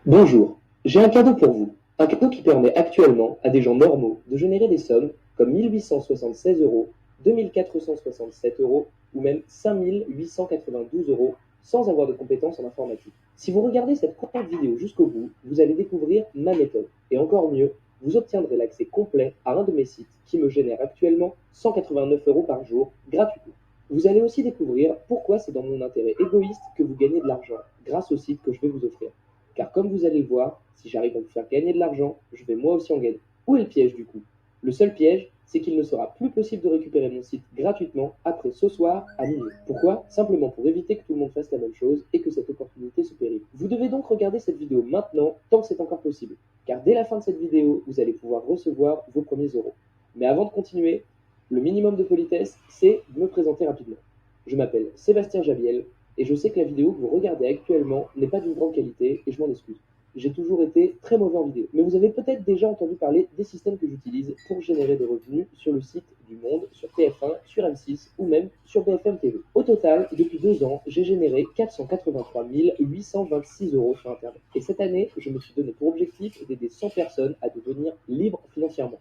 Bonjour, j'ai un cadeau pour vous. Un cadeau qui permet actuellement à des gens normaux de générer des sommes comme 1 876 euros, 2 467 euros ou même 5 892 euros sans avoir de compétences en informatique. Si vous regardez cette courte vidéo jusqu'au bout, vous allez découvrir ma méthode. Et encore mieux, vous obtiendrez l'accès complet à un de mes sites qui me génère actuellement 189 euros par jour gratuitement. Vous allez aussi découvrir pourquoi c'est dans mon intérêt égoïste que vous gagnez de l'argent grâce au site que je vais vous offrir. Car comme vous allez le voir, si j'arrive à vous faire gagner de l'argent, je vais moi aussi en gagner. Où est le piège du coup? Le seul piège, c'est qu'il ne sera plus possible de récupérer mon site gratuitement après ce soir à minuit. Pourquoi? Simplement pour éviter que tout le monde fasse la même chose et que cette opportunité se pérille. Vous devez donc regarder cette vidéo maintenant tant que c'est encore possible. Car dès la fin de cette vidéo, vous allez pouvoir recevoir vos premiers euros. Mais avant de continuer, le minimum de politesse, c'est de me présenter rapidement. Je m'appelle Sébastien Javiel, et je sais que la vidéo que vous regardez actuellement n'est pas d'une grande qualité et je m'en excuse. J'ai toujours été très mauvais en vidéo. Mais vous avez peut-être déjà entendu parler des systèmes que j'utilise pour générer des revenus sur le site du Monde, sur TF1, sur M6 ou même sur BFM TV. Au total, depuis 2 ans, j'ai généré 483 826 euros sur Internet. Et cette année, je me suis donné pour objectif d'aider 100 personnes à devenir libres financièrement.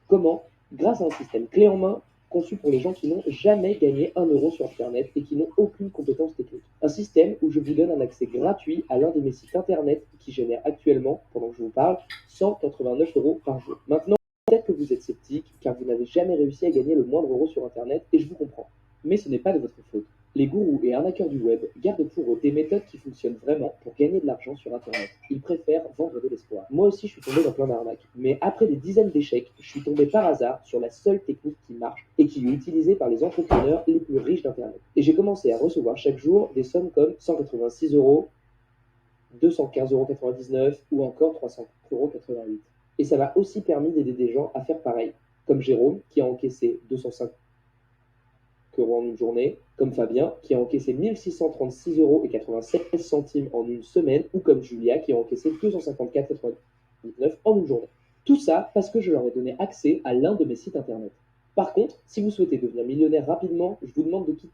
Comment? Grâce à un système clé en main conçu pour les gens qui n'ont jamais gagné 1 euro sur Internet et qui n'ont aucune compétence technique. Un système où je vous donne un accès gratuit à l'un de mes sites Internet qui génère actuellement, pendant que je vous parle, 189 euros par jour. Maintenant, peut-être que vous êtes sceptique car vous n'avez jamais réussi à gagner le moindre euro sur Internet et je vous comprends. Mais ce n'est pas de votre faute. Les gourous et arnaqueurs du web gardent pour eux des méthodes qui fonctionnent vraiment pour gagner de l'argent sur Internet. Ils préfèrent vendre de l'espoir. Moi aussi, je suis tombé dans plein d'arnaques. Mais après des dizaines d'échecs, je suis tombé par hasard sur la seule technique qui marche et qui est utilisée par les entrepreneurs les plus riches d'Internet. Et j'ai commencé à recevoir chaque jour des sommes comme 186 euros, 215,99 € ou encore 300,88 €. Et ça m'a aussi permis d'aider des gens à faire pareil, comme Jérôme qui a encaissé 205 euros en une journée, comme Fabien qui a encaissé 1 636,96 € en une semaine, ou comme Julia qui a encaissé 254,99 € en une journée. Tout ça parce que je leur ai donné accès à l'un de mes sites internet. Par contre, si vous souhaitez devenir millionnaire rapidement, je vous demande de quitter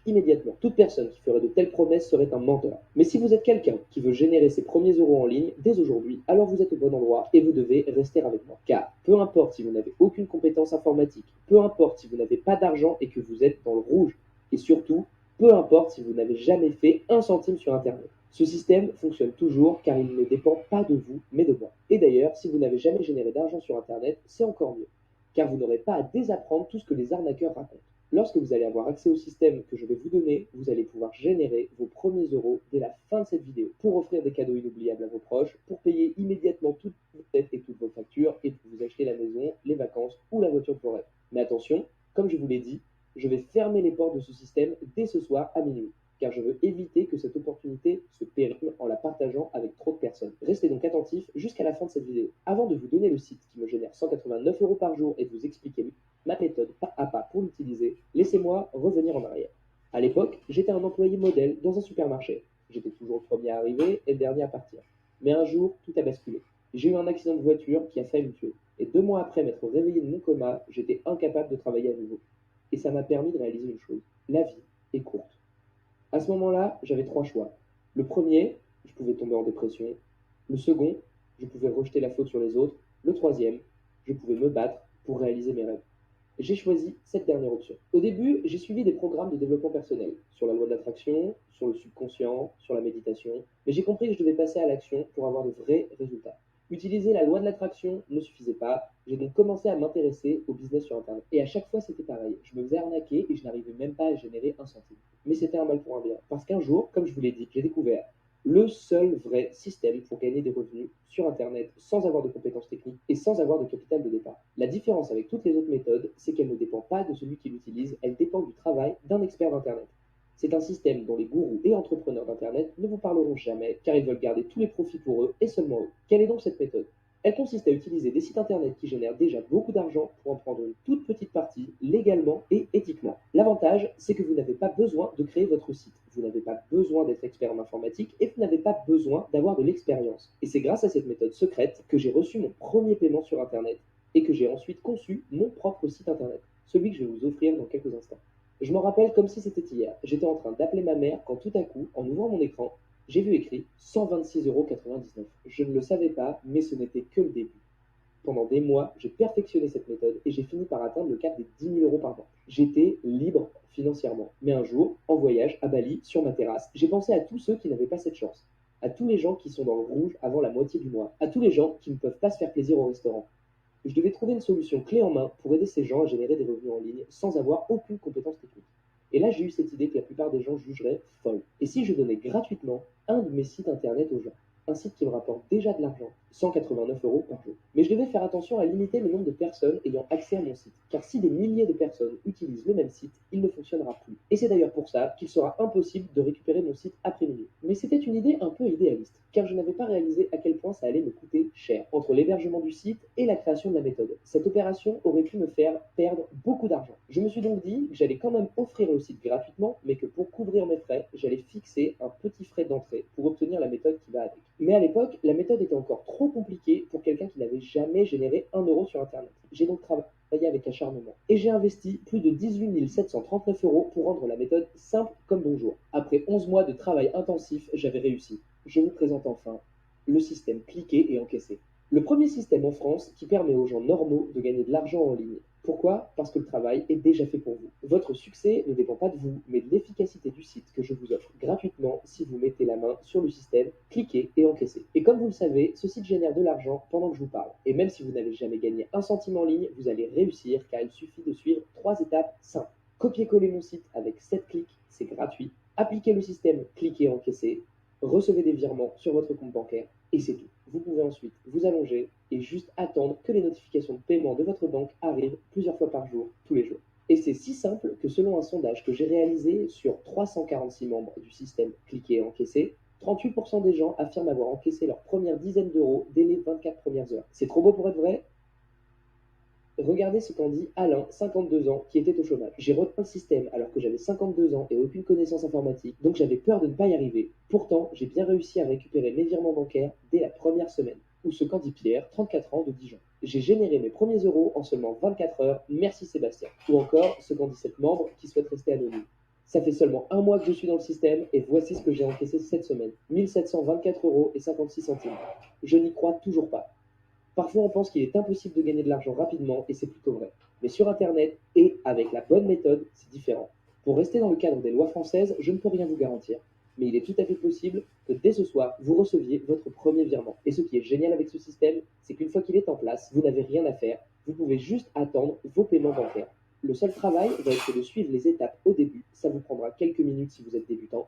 immédiatement. Toute personne qui ferait de telles promesses serait un menteur. Mais si vous êtes quelqu'un qui veut générer ses premiers euros en ligne dès aujourd'hui, alors vous êtes au bon endroit et vous devez rester avec moi. Car peu importe si vous n'avez aucune compétence informatique, peu importe si vous n'avez pas d'argent et que vous êtes dans le rouge, et surtout, peu importe si vous n'avez jamais fait un centime sur Internet. Ce système fonctionne toujours car il ne dépend pas de vous, mais de moi. Et d'ailleurs, si vous n'avez jamais généré d'argent sur Internet, c'est encore mieux, car vous n'aurez pas à désapprendre tout ce que les arnaqueurs racontent. Lorsque vous allez avoir accès au système que je vais vous donner, vous allez pouvoir générer vos premiers euros dès la fin de cette vidéo pour offrir des cadeaux inoubliables à vos proches, pour payer immédiatement toutes vos dettes et toutes vos factures et pour vous acheter la maison, les vacances ou la voiture de vos rêves. Mais attention, comme je vous l'ai dit, je vais fermer les portes de ce système dès ce soir à minuit, car je veux éviter que cette opportunité se périme en la partageant avec trop de personnes. Restez donc attentifs jusqu'à la fin de cette vidéo. Avant de vous donner le site qui me génère 189 euros par jour et de vous expliquer ma méthode pas à pas pour l'utiliser, laissez-moi revenir en arrière. À l'époque, j'étais un employé modèle dans un supermarché. J'étais toujours le premier à arriver et le dernier à partir. Mais un jour, tout a basculé. J'ai eu un accident de voiture qui a failli me tuer. Et 2 mois après m'être réveillé de mon coma, j'étais incapable de travailler à nouveau. Et ça m'a permis de réaliser une chose. La vie est courte. À ce moment-là, j'avais 3 choix. Le premier, je pouvais tomber en dépression. Le second, je pouvais rejeter la faute sur les autres. Le troisième, je pouvais me battre pour réaliser mes rêves. J'ai choisi cette dernière option. Au début, j'ai suivi des programmes de développement personnel sur la loi de l'attraction, sur le subconscient, sur la méditation, mais j'ai compris que je devais passer à l'action pour avoir de vrais résultats. Utiliser la loi de l'attraction ne suffisait pas, j'ai donc commencé à m'intéresser au business sur Internet. Et à chaque fois, c'était pareil. Je me faisais arnaquer et je n'arrivais même pas à générer un centime. Mais c'était un mal pour un bien. Parce qu'un jour, comme je vous l'ai dit, j'ai découvert le seul vrai système pour gagner des revenus sur Internet sans avoir de compétences techniques et sans avoir de capital de départ. La différence avec toutes les autres méthodes, c'est qu'elle ne dépend pas de celui qui l'utilise, elle dépend du travail d'un expert d'Internet. C'est un système dont les gourous et entrepreneurs d'Internet ne vous parleront jamais car ils veulent garder tous les profits pour eux et seulement eux. Quelle est donc cette méthode? Elle consiste à utiliser des sites internet qui génèrent déjà beaucoup d'argent pour en prendre une toute petite partie, légalement et éthiquement. L'avantage, c'est que vous n'avez pas besoin de créer votre site, vous n'avez pas besoin d'être expert en informatique et vous n'avez pas besoin d'avoir de l'expérience. Et c'est grâce à cette méthode secrète que j'ai reçu mon premier paiement sur Internet et que j'ai ensuite conçu mon propre site Internet, celui que je vais vous offrir dans quelques instants. Je m'en rappelle comme si c'était hier. J'étais en train d'appeler ma mère quand tout à coup, en ouvrant mon écran, J'ai vu écrit 126,99 €. Je ne le savais pas, mais ce n'était que le début. Pendant des mois, j'ai perfectionné cette méthode et j'ai fini par atteindre le cap des 10 000 € par mois. J'étais libre financièrement. Mais un jour, en voyage à Bali, sur ma terrasse, j'ai pensé à tous ceux qui n'avaient pas cette chance. À tous les gens qui sont dans le rouge avant la moitié du mois. À tous les gens qui ne peuvent pas se faire plaisir au restaurant. Je devais trouver une solution clé en main pour aider ces gens à générer des revenus en ligne sans avoir aucune compétence technique. Et là, j'ai eu cette idée que la plupart des gens jugeraient folle. Et si je donnais gratuitement un de mes sites internet aux gens? Un site qui me rapporte déjà de l'argent, 189 € par jour. Mais je devais faire attention à limiter le nombre de personnes ayant accès à mon site, car si des milliers de personnes utilisent le même site, il ne fonctionnera plus. Et c'est d'ailleurs pour ça qu'il sera impossible de récupérer mon site après minuit. Mais c'était une idée un peu idéaliste, car je n'avais pas réalisé à quel point ça allait me coûter cher, entre l'hébergement du site et la création de la méthode. Cette opération aurait pu me faire perdre beaucoup d'argent. Je me suis donc dit que j'allais quand même offrir le site gratuitement, mais que pour couvrir mes frais, j'allais fixer un petit frais d'entrée pour obtenir la méthode qui va avec. Mais à l'époque, la méthode était encore trop compliquée pour quelqu'un qui n'avait jamais généré 1 € sur Internet. J'ai donc travaillé avec acharnement. Et j'ai investi plus de 18 739 € pour rendre la méthode simple comme bonjour. Après 11 mois de travail intensif, j'avais réussi. Je vous présente enfin le système cliquer et encaisser. Le premier système en France qui permet aux gens normaux de gagner de l'argent en ligne. Pourquoi? Parce que le travail est déjà fait pour vous. Votre succès ne dépend pas de vous, mais de l'efficacité du site que je vous offre gratuitement si vous mettez la main sur le système, cliquez et encaissez. Et comme vous le savez, ce site génère de l'argent pendant que je vous parle. Et même si vous n'avez jamais gagné un centime en ligne, vous allez réussir car il suffit de suivre 3 étapes simples. Copier-coller mon site avec 7 clics, c'est gratuit. Appliquez le système, cliquez et encaissez. Recevez des virements sur votre compte bancaire et c'est tout. Vous pouvez ensuite vous allonger et juste attendre que les notifications de paiement de votre banque arrivent plusieurs fois par jour, tous les jours. Et c'est si simple que selon un sondage que j'ai réalisé sur 346 membres du système Cliquer et Encaisser, 38% des gens affirment avoir encaissé leur première dizaine d'euros dès les 24 premières heures. C'est trop beau pour être vrai? Regardez ce qu'en dit Alain, 52 ans, qui était au chômage. J'ai rejoint le système alors que j'avais 52 ans et aucune connaissance informatique, donc j'avais peur de ne pas y arriver. Pourtant, j'ai bien réussi à récupérer mes virements bancaires dès la première semaine. Ou ce qu'en dit Pierre, 34 ans, de Dijon. J'ai généré mes premiers euros en seulement 24 heures, merci Sébastien. Ou encore ce qu'en dit cette membre qui souhaite rester anonyme. Ça fait seulement un mois que je suis dans le système et voici ce que j'ai encaissé cette semaine. 1724 € et 56 centimes. Je n'y crois toujours pas. Parfois, on pense qu'il est impossible de gagner de l'argent rapidement, et c'est plutôt vrai. Mais sur Internet, et avec la bonne méthode, c'est différent. Pour rester dans le cadre des lois françaises, je ne peux rien vous garantir. Mais il est tout à fait possible que dès ce soir, vous receviez votre premier virement. Et ce qui est génial avec ce système, c'est qu'une fois qu'il est en place, vous n'avez rien à faire. Vous pouvez juste attendre vos paiements bancaires. Le seul travail va être de suivre les étapes au début. Ça vous prendra quelques minutes si vous êtes débutant.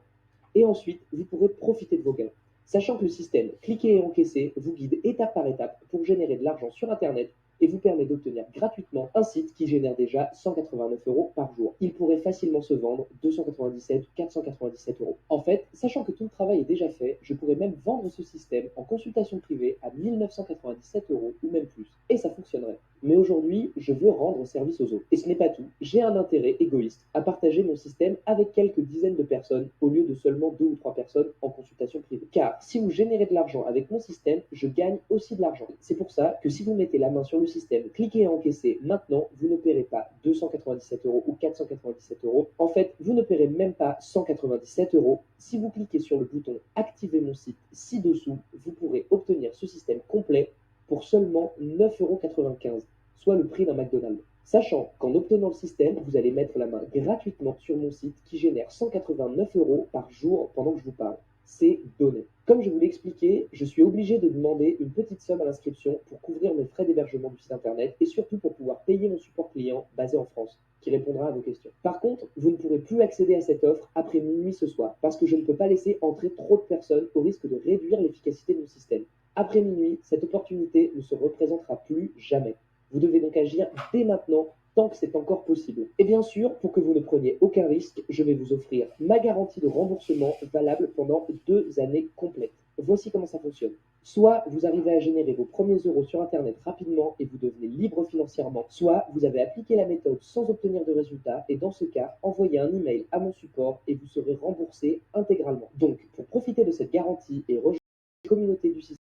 Et ensuite, vous pourrez profiter de vos gains. Sachant que le système cliquer et encaisser vous guide étape par étape pour générer de l'argent sur Internet et vous permet d'obtenir gratuitement un site qui génère déjà 189 € par jour. Il pourrait facilement se vendre 297 ou 497 €. En fait, sachant que tout le travail est déjà fait, je pourrais même vendre ce système en consultation privée à 1997 € ou même plus. Et ça fonctionnerait. Mais aujourd'hui, je veux rendre service aux autres. Et ce n'est pas tout. J'ai un intérêt égoïste à partager mon système avec quelques dizaines de personnes au lieu de seulement 2 ou 3 personnes en consultation privée. Car si vous générez de l'argent avec mon système, je gagne aussi de l'argent. C'est pour ça que si vous mettez la main sur le système, cliquez et encaissez maintenant, vous ne paierez pas 297 € ou 497 €. En fait, vous ne paierez même pas 197 €. Si vous cliquez sur le bouton activer mon site ci-dessous, vous pourrez obtenir ce système complet pour seulement 9,95 €, soit le prix d'un McDonald's. Sachant qu'en obtenant le système, vous allez mettre la main gratuitement sur mon site qui génère 189 € par jour pendant que je vous parle. C'est donné. Comme je vous l'ai expliqué, je suis obligé de demander une petite somme à l'inscription pour couvrir mes frais d'hébergement du site internet et surtout pour pouvoir payer mon support client basé en France, qui répondra à vos questions. Par contre, vous ne pourrez plus accéder à cette offre après minuit ce soir, parce que je ne peux pas laisser entrer trop de personnes au risque de réduire l'efficacité de mon système. Après minuit, cette opportunité ne se représentera plus jamais. Vous devez donc agir dès maintenant tant que c'est encore possible. Et bien sûr, pour que vous ne preniez aucun risque, je vais vous offrir ma garantie de remboursement valable pendant 2 années complètes. Voici comment ça fonctionne. Soit vous arrivez à générer vos premiers euros sur Internet rapidement et vous devenez libre financièrement, soit vous avez appliqué la méthode sans obtenir de résultat et dans ce cas, envoyez un email à mon support et vous serez remboursé intégralement. Donc, pour profiter de cette garantie et rejoindre la communauté du système,